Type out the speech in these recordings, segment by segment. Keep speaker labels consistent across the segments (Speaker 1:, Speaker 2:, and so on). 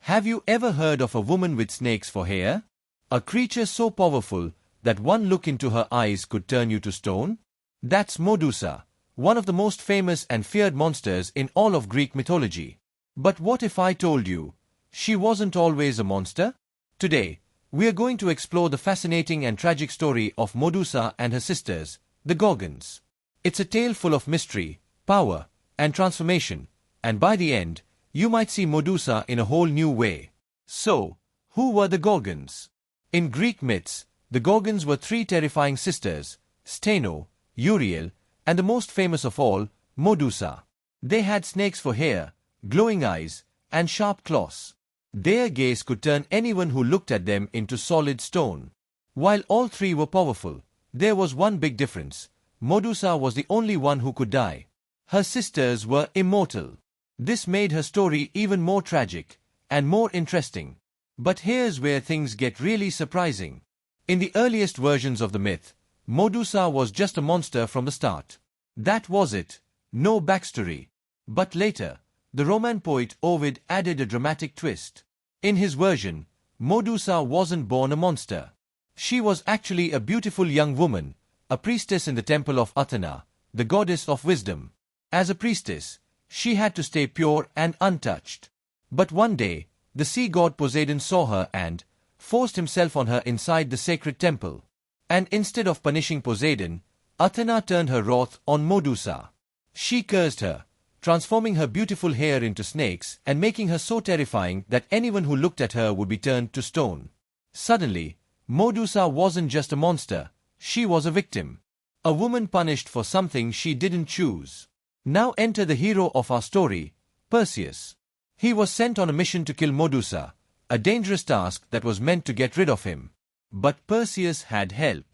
Speaker 1: Have you ever heard of a woman with snakes for hair? A creature so powerful that one look into her eyes could turn you to stone? That's Medusa, one of the most famous and feared monsters in all of Greek mythology. But what if I told you she wasn't always a monster? Today, we are going to explore the fascinating and tragic story of Medusa and her sisters, the Gorgons. It's a tale full of mystery, power, and transformation, and by the end, you might see Medusa in a whole new way. So, who were the Gorgons? In Greek myths, the Gorgons were three terrifying sisters, Steno, Uriel, and the most famous of all, Medusa. They had snakes for hair, glowing eyes, and sharp claws. Their gaze could turn anyone who looked at them into solid stone. While all three were powerful, there was one big difference. Medusa was the only one who could die. Her sisters were immortal. This made her story even more tragic and more interesting. But here's where things get really surprising. In the earliest versions of the myth, Medusa was just a monster from the start. That was it. No backstory. But later, the Roman poet Ovid added a dramatic twist. In his version, Medusa wasn't born a monster. She was actually a beautiful young woman, a priestess in the temple of Athena, the goddess of wisdom. As a priestess, she had to stay pure and untouched. But one day, the sea god Poseidon saw her and forced himself on her inside the sacred temple. And instead of punishing Poseidon, Athena turned her wrath on Medusa. She cursed her, transforming her beautiful hair into snakes and making her so terrifying that anyone who looked at her would be turned to stone. Suddenly, Medusa wasn't just a monster, she was a victim. A woman punished for something she didn't choose. Now enter the hero of our story, Perseus. He was sent on a mission to kill Medusa, a dangerous task that was meant to get rid of him. But Perseus had help.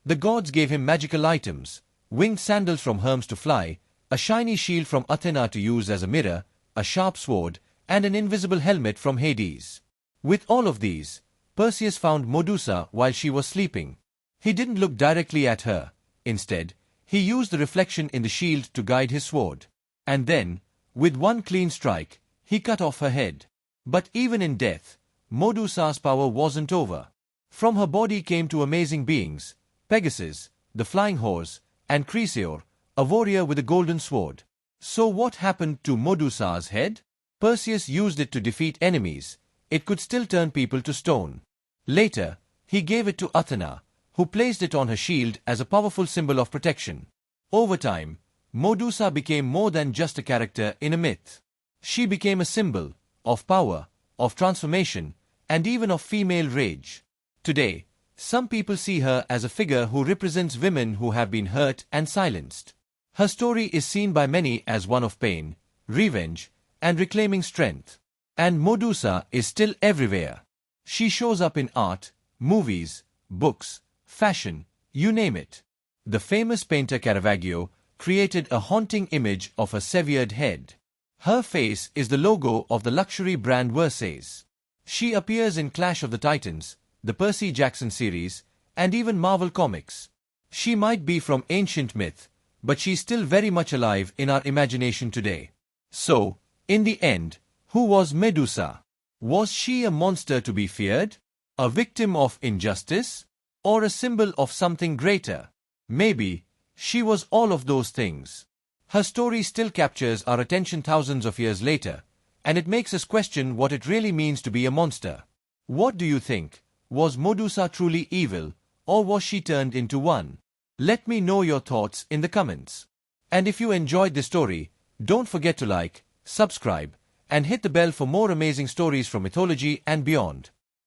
Speaker 1: The gods gave him magical items, winged sandals from Hermes to fly, a shiny shield from Athena to use as a mirror, a sharp sword, and an invisible helmet from Hades. With all of these, Perseus found Medusa while she was sleeping. He didn't look directly at her. Instead, he used the reflection in the shield to guide his sword. And then, with one clean strike, he cut off her head. But even in death, Medusa's power wasn't over. From her body came two amazing beings, Pegasus, the flying horse, and Chrysaor, a warrior with a golden sword. So what happened to Medusa's head? Perseus used it to defeat enemies. It could still turn people to stone. Later, he gave it to Athena, who placed it on her shield as a powerful symbol of protection. Over time, Medusa became more than just a character in a myth. She became a symbol of power, of transformation, and even of female rage. Today, some people see her as a figure who represents women who have been hurt and silenced. Her story is seen by many as one of pain, revenge, and reclaiming strength. And Medusa is still everywhere. She shows up in art, movies, books, fashion, you name it. The famous painter Caravaggio created a haunting image of a severed head. Her face is the logo of the luxury brand Versace. She appears in Clash of the Titans, the Percy Jackson series, and even Marvel Comics. She might be from ancient myth, but she's still very much alive in our imagination today. So, in the end, who was Medusa? Was she a monster to be feared? A victim of injustice? Or a symbol of something greater? Maybe she was all of those things. Her story still captures our attention thousands of years later, and it makes us question what it really means to be a monster. What do you think? Was Medusa truly evil, or was she turned into one? Let me know your thoughts in the comments. And if you enjoyed this story, don't forget to like, subscribe, and hit the bell for more amazing stories from mythology and beyond.